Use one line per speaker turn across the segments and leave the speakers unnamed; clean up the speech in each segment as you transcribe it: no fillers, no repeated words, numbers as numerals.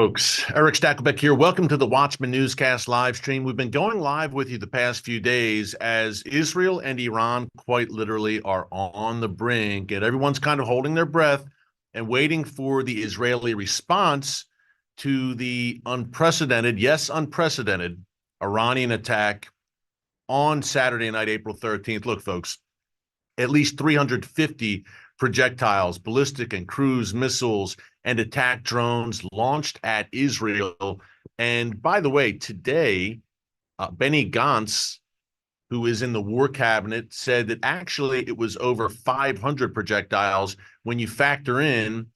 Folks, Eric Stacklebeck here. Welcome to the Watchman Newscast live stream. We've been going live with you the past few days as Israel and Iran quite literally are on the brink, and everyone's kind of holding their breath and waiting for the Israeli response to the unprecedented, yes, unprecedented Iranian attack on Saturday night, April 13th. Look, folks, at least 350 projectiles, ballistic and cruise missiles, and attack drones launched at Israel. And by the way, today, Benny Gantz, who is in the war cabinet, said that actually it was over 500 projectiles when you factor in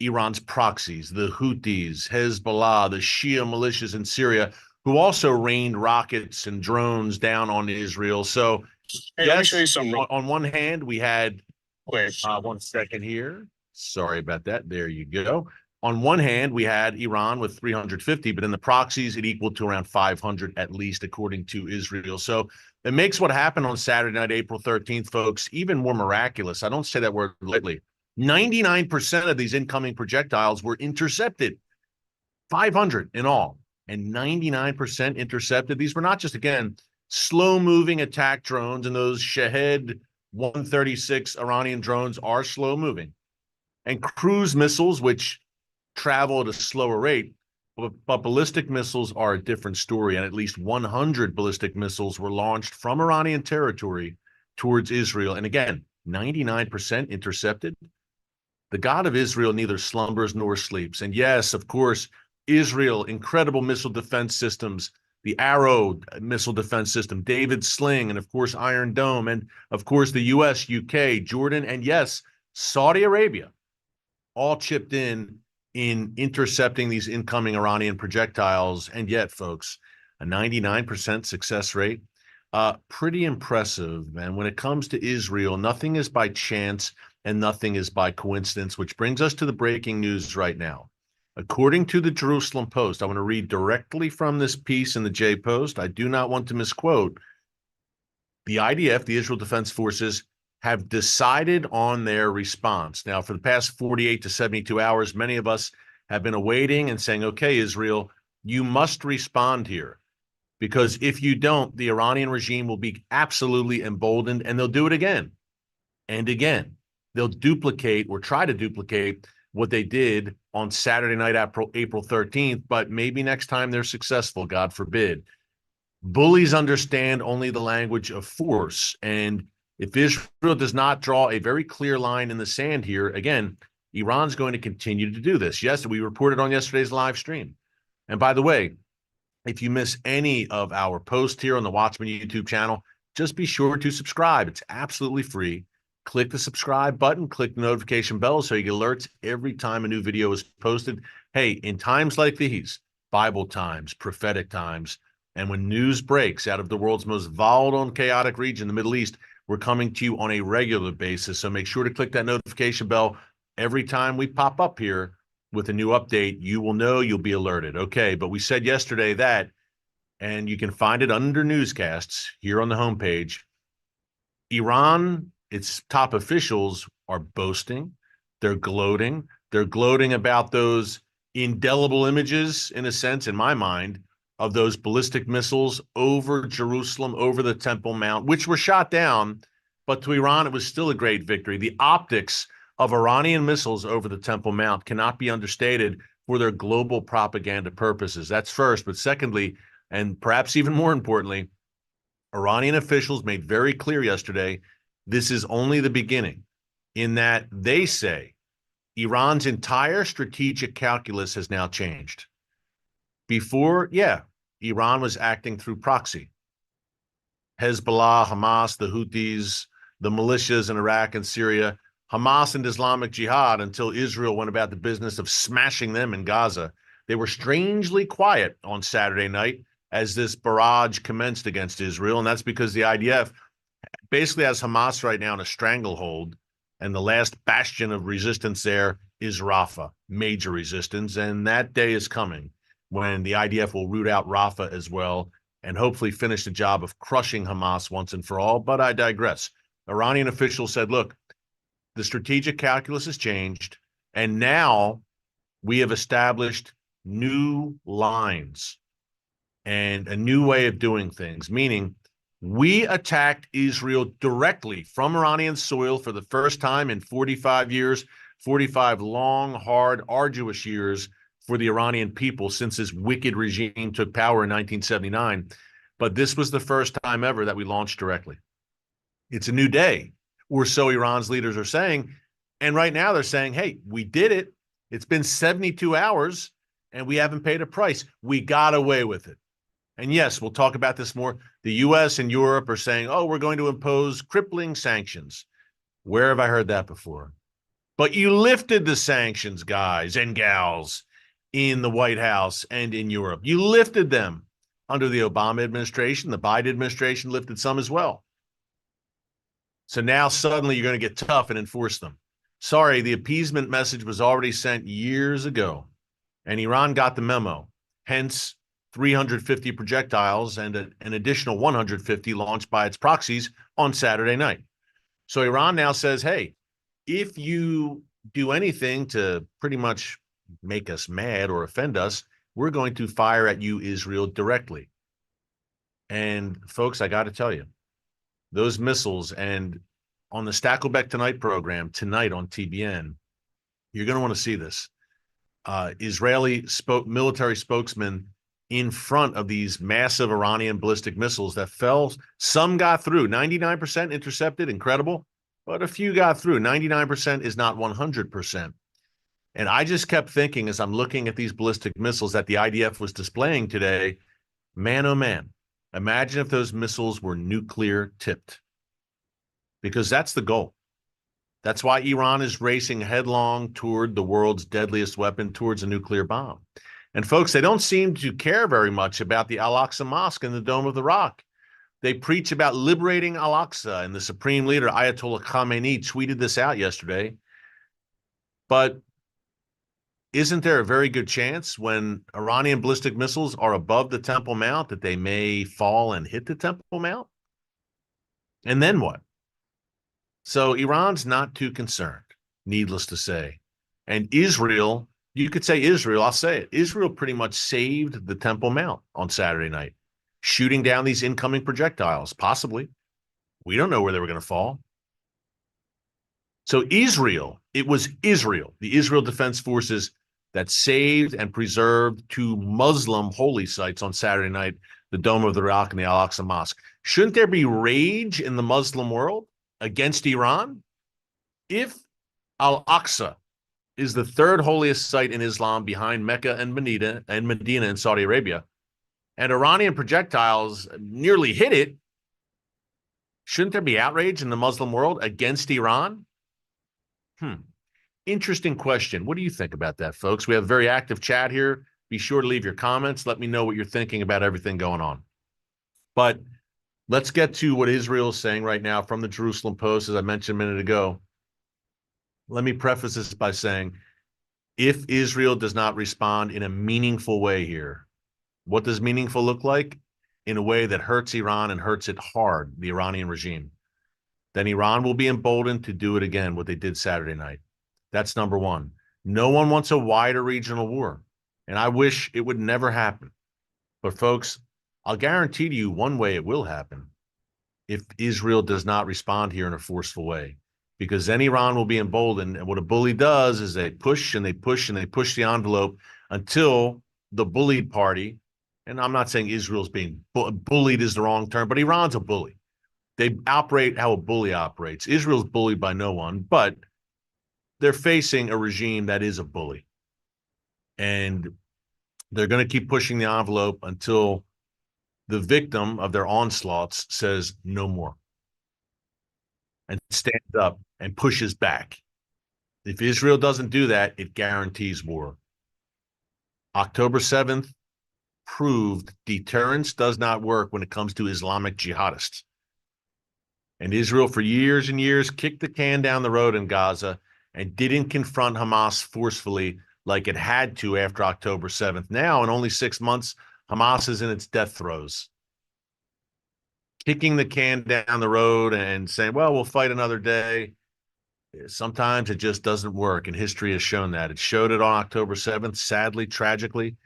Iran's proxies, the Houthis, Hezbollah, the Shia militias in Syria, who also rained rockets and drones down on Israel. So,
Hey, let me show you
yes,
some.
on one hand, we had
Wait,
1 second here. Sorry about that. There you go. On one hand, we had Iran with 350, but in the proxies, it equaled to around 500 at least, according to Israel. So it makes what happened on Saturday night, April 13th, folks, even more miraculous. I don't say that word lightly. 99% of these incoming projectiles were intercepted, 500 in all, and 99% intercepted. These were not just, again, slow-moving attack drones, and those Shahed 136 Iranian drones are slow-moving, and cruise missiles, which travel at a slower rate. But ballistic missiles are a different story, and at least 100 ballistic missiles were launched from Iranian territory towards Israel. And again, 99% intercepted. The God of Israel neither slumbers nor sleeps. And yes, of course, Israel, incredible missile defense systems, the Arrow missile defense system, David Sling, and of course, Iron Dome, and of course, the US, UK, Jordan, and yes, Saudi Arabia, all chipped in intercepting these incoming Iranian projectiles. And yet, folks, a 99% success rate, pretty impressive. And when it comes to Israel, nothing is by chance and nothing is by coincidence, which brings us to the breaking news right now. According to the Jerusalem Post, I want to read directly from this piece in the J Post. I do not want to misquote. The IDF, the Israel Defense Forces, have decided on their response. Now, for the past 48 to 72 hours, many of us have been awaiting and saying, okay, Israel, you must respond here. Because if you don't, the Iranian regime will be absolutely emboldened, and they'll do it again and again. They'll duplicate or try to duplicate what they did on Saturday night, April 13th, but maybe next time they're successful, God forbid. Bullies understand only the language of force, and if Israel does not draw a very clear line in the sand here, again, Iran's going to continue to do this. Yes, we reported on yesterday's live stream. And by the way, if you miss any of our posts here on the Watchman YouTube channel, just be sure to subscribe. It's absolutely free. Click the subscribe button, click the notification bell so you get alerts every time a new video is posted. Hey, in times like these, Bible times, prophetic times, and when news breaks out of the world's most volatile and chaotic region, the Middle East, we're coming to you on a regular basis. So make sure to click that notification bell every time we pop up here with a new update. You will know, you'll be alerted. Okay, but we said yesterday that, and you can find it under newscasts here on the homepage, Iran, its top officials are boasting. They're gloating. They're gloating about those indelible images, in a sense, in my mind, of those ballistic missiles over Jerusalem, over the Temple Mount, which were shot down. But to Iran, it was still a great victory. The optics of Iranian missiles over the Temple Mount cannot be understated for their global propaganda purposes. That's first. But secondly, and perhaps even more importantly, Iranian officials made very clear yesterday, this is only the beginning, in that they say Iran's entire strategic calculus has now changed. Before, yeah, Iran was acting through proxy. Hezbollah, Hamas, the Houthis, the militias in Iraq and Syria, Hamas and Islamic Jihad, until Israel went about the business of smashing them in Gaza. They were strangely quiet on Saturday night as this barrage commenced against Israel, and that's because the IDF basically has Hamas right now in a stranglehold, and the last bastion of resistance there is Rafah, major resistance, and that day is coming when the IDF will root out Rafah as well and hopefully finish the job of crushing Hamas once and for all. But I digress. Iranian officials said, look, the strategic calculus has changed, and now we have established new lines and a new way of doing things, meaning we attacked Israel directly from Iranian soil for the first time in 45 years, 45 long, hard, arduous years for the Iranian people since this wicked regime took power in 1979. But this was the first time ever that we launched directly. It's a new day, or so Iran's leaders are saying. And right now they're saying, hey, we did it. It's been 72 hours and we haven't paid a price. We got away with it. And yes, we'll talk about this more. The US and Europe are saying, oh, we're going to impose crippling sanctions. Where have I heard that before? But you lifted the sanctions, guys and gals, in the White House and in Europe. You lifted them under the Obama administration. The Biden administration lifted some as well. So now suddenly you're going to get tough and enforce them. Sorry, the appeasement message was already sent years ago, and Iran got the memo. Hence, 350 projectiles and an additional 150 launched by its proxies on Saturday night. So Iran now says, hey, if you do anything to pretty much make us mad or offend us, we're going to fire at you, Israel, directly. And folks, I got to tell you, those missiles, and on the Stackleback Tonight program tonight on TBN, you're going to want to see this. Israeli military spokesman in front of these massive Iranian ballistic missiles that fell. Some got through, 99% intercepted, incredible, but a few got through. 99% is not 100%. And I just kept thinking as I'm looking at these ballistic missiles that the IDF was displaying today, man, oh man, imagine if those missiles were nuclear tipped, because that's the goal. That's why Iran is racing headlong toward the world's deadliest weapon, towards a nuclear bomb. And folks, they don't seem to care very much about the Al-Aqsa Mosque and the Dome of the Rock. They preach about liberating Al-Aqsa, and the supreme leader, Ayatollah Khamenei, tweeted this out yesterday. But isn't there a very good chance when Iranian ballistic missiles are above the Temple Mount that they may fall and hit the Temple Mount? And then what? So Iran's not too concerned, needless to say. And Israel, you could say Israel, I'll say it. Israel pretty much saved the Temple Mount on Saturday night, shooting down these incoming projectiles, possibly. We don't know where they were going to fall. So Israel, it was Israel, the Israel Defense Forces, that saved and preserved two Muslim holy sites on Saturday night, the Dome of the Rock and the Al-Aqsa Mosque. Shouldn't there be rage in the Muslim world against Iran? If Al-Aqsa is the third holiest site in Islam behind Mecca and Medina in Saudi Arabia, and Iranian projectiles nearly hit it, shouldn't there be outrage in the Muslim world against Iran? Interesting question. What do you think about that, folks? We have a very active chat here. Be sure to leave your comments. Let me know what you're thinking about everything going on. But let's get to what Israel is saying right now from the Jerusalem Post, as I mentioned a minute ago. Let me preface this by saying, if Israel does not respond in a meaningful way here, what does meaningful look like? In a way that hurts Iran and hurts it hard, the Iranian regime, then Iran will be emboldened to do it again, what they did Saturday night. That's number one. No one wants a wider regional war, and I wish it would never happen. But folks, I'll guarantee to you one way it will happen, if Israel does not respond here in a forceful way, because then Iran will be emboldened. And what a bully does is they push and they push and they push the envelope until the bullied party, and I'm not saying Israel's being bullied is the wrong term, but Iran's a bully. They operate how a bully operates. Israel's bullied by no one, but they're facing a regime that is a bully. And they're going to keep pushing the envelope until the victim of their onslaughts says no more and stands up and pushes back. If Israel doesn't do that, it guarantees war. October 7th proved deterrence does not work when it comes to Islamic jihadists. And Israel, for years and years, kicked the can down the road in Gaza and didn't confront Hamas forcefully like it had to after October 7th. Now, in only 6 months, Hamas is in its death throes, kicking the can down the road and saying, well, we'll fight another day. Sometimes it just doesn't work, and history has shown that. It showed it on October 7th, sadly, tragically.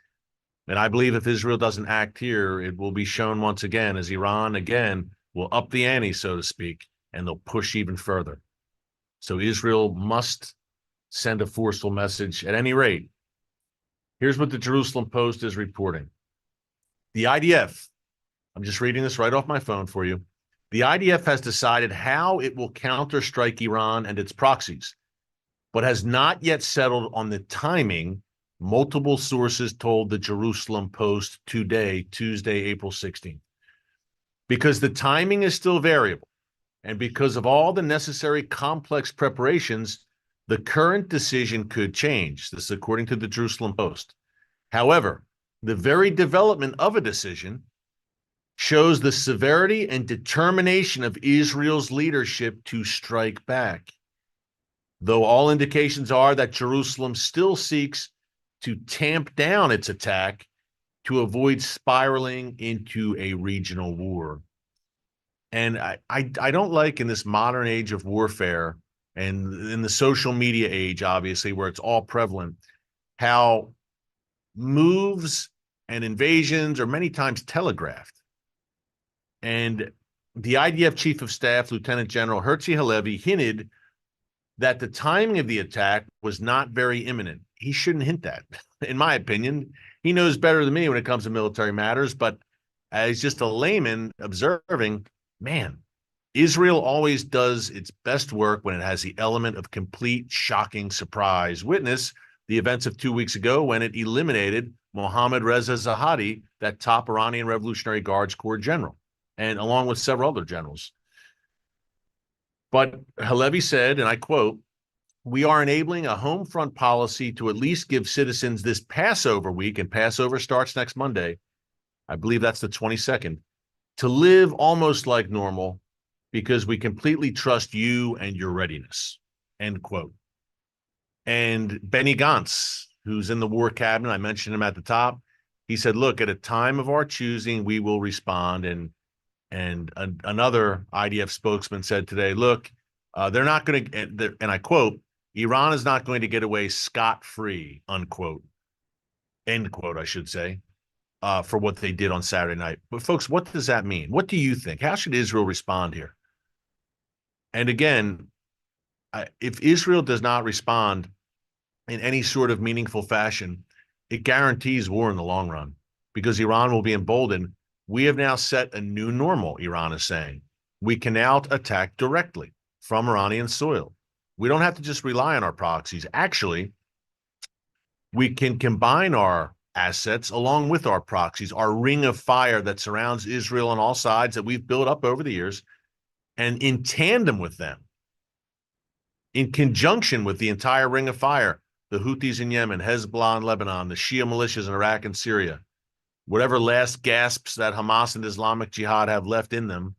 And I believe if Israel doesn't act here, it will be shown once again as Iran, again, will up the ante, so to speak, and they'll push even further. So Israel must send a forceful message at any rate. Here's what the Jerusalem Post is reporting. The IDF, I'm just reading this right off my phone for you. The IDF has decided how it will counterstrike Iran and its proxies, but has not yet settled on the timing. Multiple sources told the Jerusalem Post today, Tuesday, April 16th. Because the timing is still variable, and because of all the necessary complex preparations, the current decision could change. This is according to the Jerusalem Post. However, the very development of a decision shows the severity and determination of Israel's leadership to strike back. Though all indications are that Jerusalem still seeks to tamp down its attack to avoid spiraling into a regional war. And I don't like in this modern age of warfare and in the social media age, obviously, where it's all prevalent, how moves and invasions are many times telegraphed. And the IDF Chief of Staff, Lieutenant General Herzi Halevi, hinted that the timing of the attack was not very imminent. He shouldn't hint that, in my opinion. He knows better than me when it comes to military matters, but as just a layman observing, man, Israel always does its best work when it has the element of complete, shocking surprise. Witness the events of 2 weeks ago when it eliminated Mohammad Reza Zahedi, that top Iranian Revolutionary Guards Corps general, and along with several other generals. But Halevi said, and I quote, "We are enabling a home front policy to at least give citizens this Passover week," and Passover starts next Monday, I believe that's the 22nd, "to live almost like normal because we completely trust you and your readiness," end quote. And Benny Gantz, who's in the war cabinet, I mentioned him at the top, he said, look, at a time of our choosing, we will respond. And another IDF spokesman said today, look, they're not going to, and I quote, "Iran is not going to get away scot-free," unquote, end quote, I should say, for what they did on Saturday night. But folks, what does that mean? What do you think? How should Israel respond here? And again, if Israel does not respond in any sort of meaningful fashion, it guarantees war in the long run because Iran will be emboldened. We have now set a new normal, Iran is saying. We can now attack directly from Iranian soil. We don't have to just rely on our proxies. Actually, we can combine our assets along with our proxies, our ring of fire that surrounds Israel on all sides that we've built up over the years, and in tandem with them, in conjunction with the entire ring of fire, the Houthis in Yemen, Hezbollah in Lebanon, the Shia militias in Iraq and Syria, whatever last gasps that Hamas and Islamic Jihad have left in them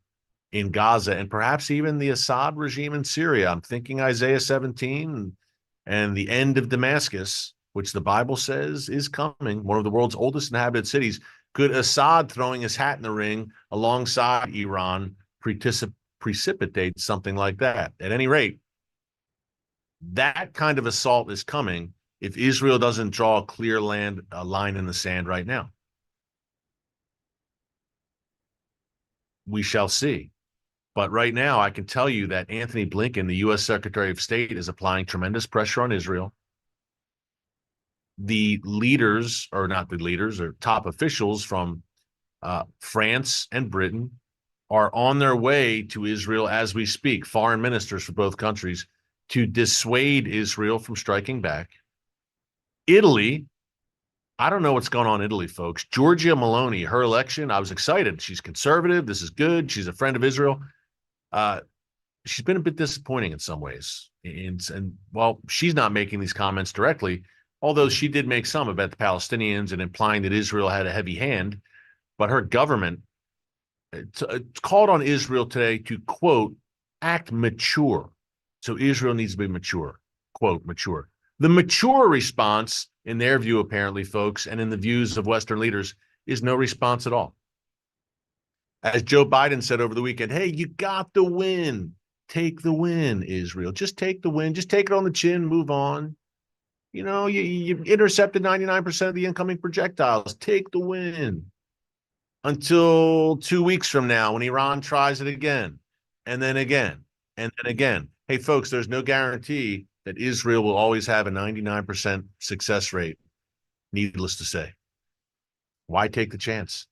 in Gaza, and perhaps even the Assad regime in Syria. I'm thinking Isaiah 17 and the end of Damascus, which the Bible says is coming, one of the world's oldest inhabited cities. Could Assad throwing his hat in the ring alongside Iran precipitate something like that? At any rate, that kind of assault is coming if Israel doesn't draw a clear line in the sand right now. We shall see. But right now, I can tell you that Anthony Blinken, the U.S. Secretary of State, is applying tremendous pressure on Israel. The leaders, or not the leaders, or top officials from France and Britain are on their way to Israel as we speak, foreign ministers for both countries, to dissuade Israel from striking back. Italy, I don't know what's going on in Italy, folks. Giorgia Meloni, her election, I was excited. She's conservative. This is good. She's a friend of Israel. She's been a bit disappointing in some ways. And well, she's not making these comments directly, although she did make some about the Palestinians and implying that Israel had a heavy hand. But her government called on Israel today to, quote, act mature. So Israel needs to be mature, quote, mature. The mature response, in their view, apparently, folks, and in the views of Western leaders, is no response at all. As Joe Biden said over the weekend, hey, you got the win. Take the win, Israel. Just take the win. Just take it on the chin, move on. You intercepted 99% of the incoming projectiles. Take the win until 2 weeks from now when Iran tries it again, and then again, and then again. Hey, folks, there's no guarantee that Israel will always have a 99% success rate, needless to say. Why take the chance?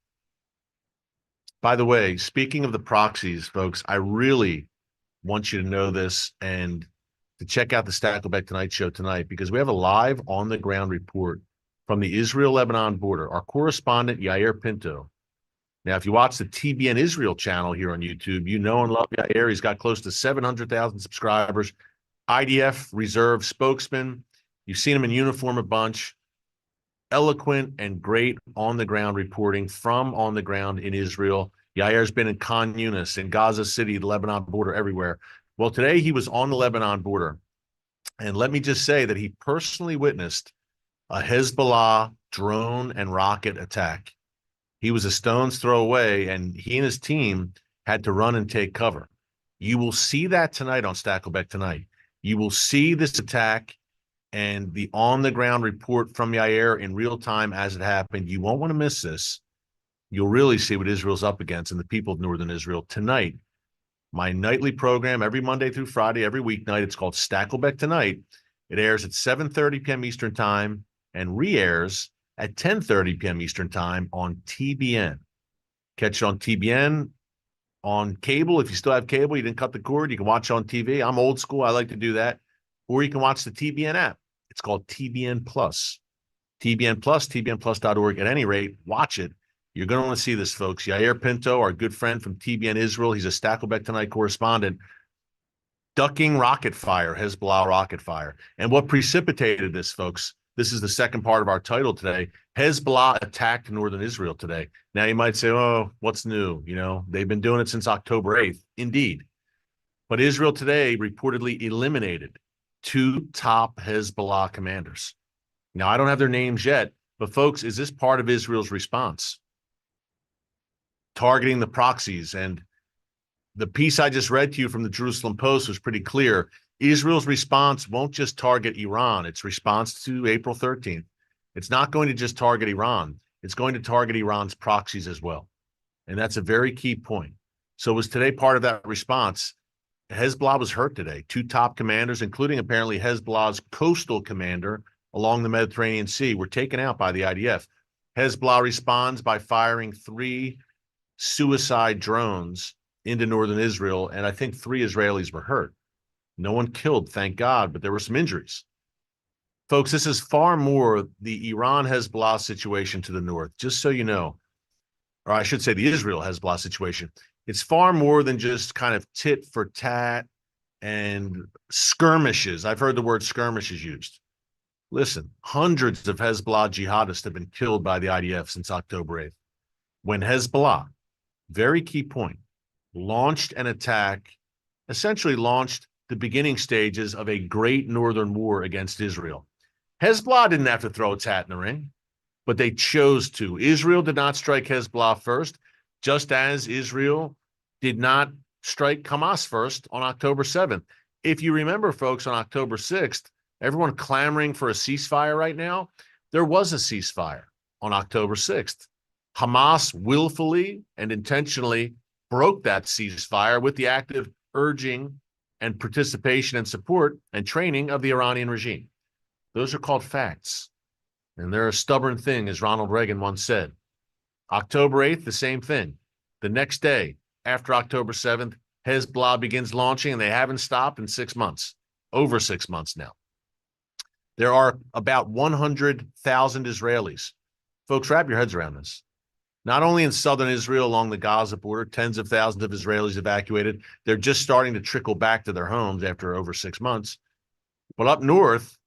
By the way, speaking of the proxies, folks, I really want you to know this and to check out the Stackleback Tonight show tonight, because we have a live on-the-ground report from the Israel-Lebanon border. Our correspondent, Yair Pinto. Now, if you watch the TBN Israel channel here on YouTube, you know and love Yair. He's got close to 700,000 subscribers. IDF reserve spokesman. You've seen him in uniform a bunch. Eloquent and great on-the-ground reporting from on the ground in Israel. Yair's been in Khan Yunis, in Gaza City, the Lebanon border, everywhere. Well, today he was on the Lebanon border. And let me just say that he personally witnessed a Hezbollah drone and rocket attack. He was a stone's throw away, and he and his team had to run and take cover. You will see that tonight on Stackleback Tonight. You will see this attack and the on-the-ground report from Yair in real time as it happened. You won't want to miss this. You'll really see what Israel's up against and the people of northern Israel tonight. My nightly program every Monday through Friday, every weeknight. It's called Stackleback Tonight. It airs at 7:30 p.m. Eastern Time and re-airs at 10:30 p.m. Eastern Time on TBN. Catch it on TBN, on cable. If you still have cable, you didn't cut the cord, you can watch it on TV. I'm old school. I like to do that. Or you can watch the TBN app. It's called TBN Plus. TBN Plus, tbnplus.org. At any rate, watch it. You're going to want to see this, folks. Yair Pinto, our good friend from TBN Israel, he's a Stackleback Tonight correspondent, ducking rocket fire, Hezbollah rocket fire. And what precipitated this, folks, this is the second part of our title today. Hezbollah attacked northern Israel today. Now, you might say, oh, what's new? They've been doing it since October 8th. Indeed. But Israel today reportedly eliminated 2 top Hezbollah commanders. Now, I don't have their names yet, but folks, is this part of Israel's response? Targeting the proxies. And the piece I just read to you from the Jerusalem Post was pretty clear. Israel's response won't just target Iran. Its response to April 13th. It's not going to just target Iran. It's going to target Iran's proxies as well. And that's a very key point. So was today part of that response? Hezbollah was hurt today. 2 top commanders, including apparently Hezbollah's coastal commander along the Mediterranean Sea, were taken out by the IDF. Hezbollah responds by firing 3 suicide drones into northern Israel, and I think 3 Israelis were hurt. No one killed, thank God, but there were some injuries. Folks, this is far more the Iran-Hezbollah situation to the north, just so you know, or I should say the Israel-Hezbollah situation. It's far more than just kind of tit for tat and skirmishes. I've heard the word skirmishes used. Listen, hundreds of Hezbollah jihadists have been killed by the IDF since October 8th. When Hezbollah, very key point, launched an attack, essentially launched the beginning stages of a great northern war against Israel. Hezbollah didn't have to throw its hat in the ring, but they chose to. Israel did not strike Hezbollah first, just as Israel did not strike Hamas first on October 7th. If you remember, folks, on October 6th, everyone clamoring for a ceasefire right now, there was a ceasefire on October 6th. Hamas willfully and intentionally broke that ceasefire with the active urging and participation and support and training of the Iranian regime. Those are called facts. And they're a stubborn thing, as Ronald Reagan once said. October 8th, the same thing. The next day, after October 7th, Hezbollah begins launching, and they haven't stopped in 6 months, over 6 months now. There are about 100,000 Israelis. Folks, wrap your heads around this. Not only in southern Israel along the Gaza border, tens of thousands of Israelis evacuated. They're just starting to trickle back to their homes after over 6 months. But up north,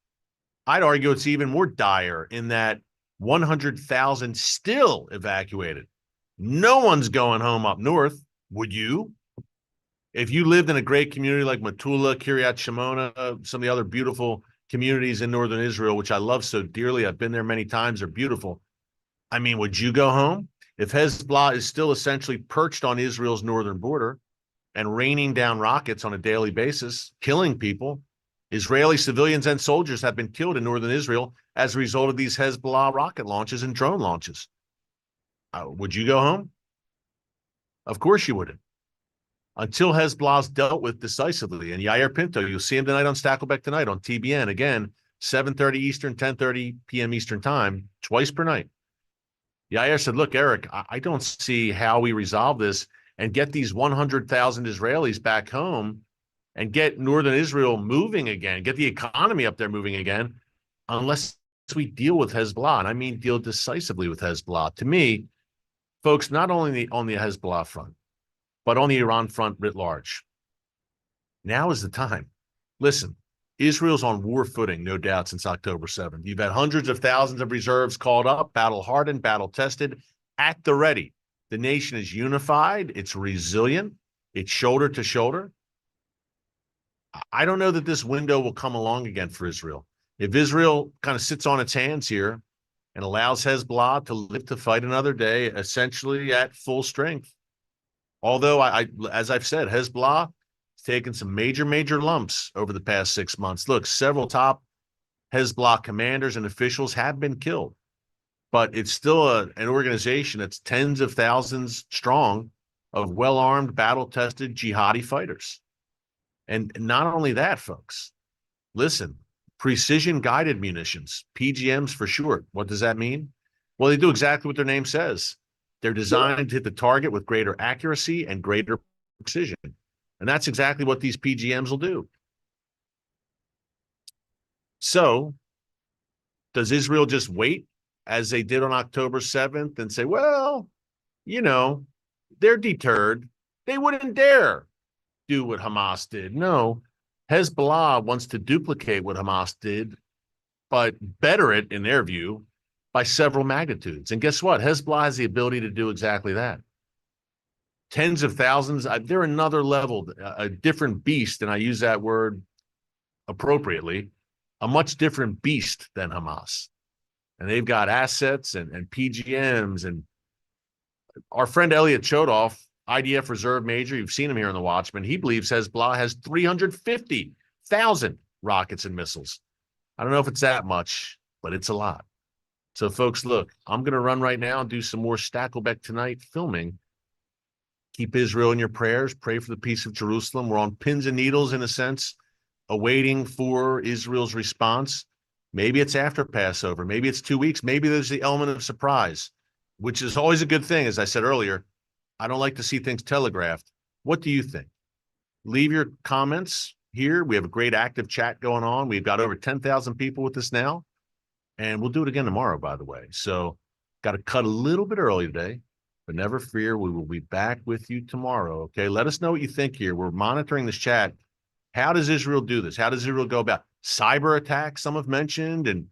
I'd argue it's even more dire in that 100,000 still evacuated. No one's going home up north. Would you? If you lived in a great community like Metula, Kiryat Shimona, some of the other beautiful communities in northern Israel, which I love so dearly, I've been there many times, they're beautiful. I mean, would you go home? If Hezbollah is still essentially perched on Israel's northern border, and raining down rockets on a daily basis, killing people. Israeli civilians and soldiers have been killed in northern Israel as a result of these Hezbollah rocket launches and drone launches. Would you go home? Of course you wouldn't. Until Hezbollah's dealt with decisively. And Yair Pinto, you'll see him tonight on Stackleback tonight on TBN. Again, 7:30 Eastern, 10:30 p.m. Eastern time, twice per night. Yair said, look, Eric, I don't see how we resolve this and get these 100,000 Israelis back home and get northern Israel moving again, get the economy up there moving again, unless we deal with Hezbollah. And I mean deal decisively with Hezbollah. To me, folks, not only on the Hezbollah front, but on the Iran front writ large, now is the time. Listen, Israel's on war footing, no doubt, since October 7th. You've had hundreds of thousands of reserves called up, battle-hardened, battle-tested, at the ready. The nation is unified. It's resilient. It's shoulder to shoulder. I don't know that this window will come along again for Israel. If Israel kind of sits on its hands here and allows Hezbollah to live to fight another day, essentially at full strength, although, as I've said, Hezbollah has taken some major lumps over the past 6 months. Look, several top Hezbollah commanders and officials have been killed, but it's still an organization that's tens of thousands strong of well-armed, battle-tested jihadi fighters. And not only that, folks, listen, precision-guided munitions, PGMs for short. What does that mean? Well, they do exactly what their name says. They're designed to hit the target with greater accuracy and greater precision. And that's exactly what these PGMs will do. So, does Israel just wait as they did on October 7th and say, well, you know, they're deterred. They wouldn't dare do what Hamas did. No, Hezbollah wants to duplicate what Hamas did, but better it, in their view, by several magnitudes. And guess what? Hezbollah has the ability to do exactly that. Tens of thousands, they're another level, a different beast, and I use that word appropriately, a much different beast than Hamas. And they've got assets and PGMs. And our friend Elliot Chodoff, IDF Reserve Major, you've seen him here on The Watchman, he believes Hezbollah has 350,000 rockets and missiles. I don't know if it's that much, but it's a lot. So, folks, look, I'm going to run right now and do some more Stackleback tonight filming. Keep Israel in your prayers. Pray for the peace of Jerusalem. We're on pins and needles, in a sense, awaiting for Israel's response. Maybe it's after Passover. Maybe it's 2 weeks. Maybe there's the element of surprise, which is always a good thing. As I said earlier, I don't like to see things telegraphed. What do you think? Leave your comments here. We have a great active chat going on. We've got over 10,000 people with us now. And we'll do it again tomorrow, by the way. So got to cut a little bit early today, but never fear. We will be back with you tomorrow. Okay. Let us know what you think here. We're monitoring this chat. How does Israel do this? How does Israel go about cyber attacks? Some have mentioned, and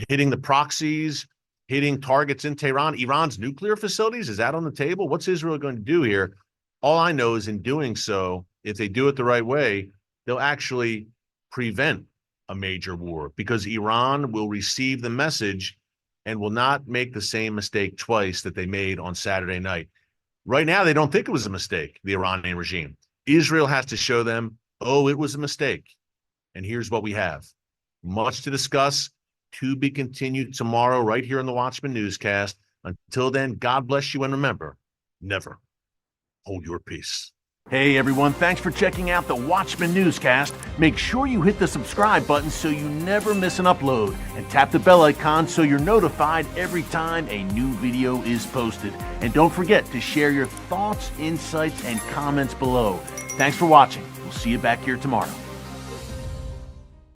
hitting the proxies, hitting targets in Tehran, Iran's nuclear facilities. Is that on the table? What's Israel going to do here? All I know is in doing so, if they do it the right way, they'll actually prevent a major war, because Iran will receive the message and will not make the same mistake twice that they made on Saturday night. Right now, they don't think it was a mistake, the Iranian regime. Israel has to show them, oh, it was a mistake. And here's what we have. Much to discuss, to be continued tomorrow right here on the Watchman Newscast. Until then, God bless you, and remember, never hold your peace. Hey everyone, thanks for checking out the Watchman Newscast. Make sure you hit the subscribe button so you never miss an upload, and tap the bell icon so you're notified every time a new video is posted. And don't forget to share your thoughts, insights, and comments below. Thanks for watching. We'll see you back here tomorrow.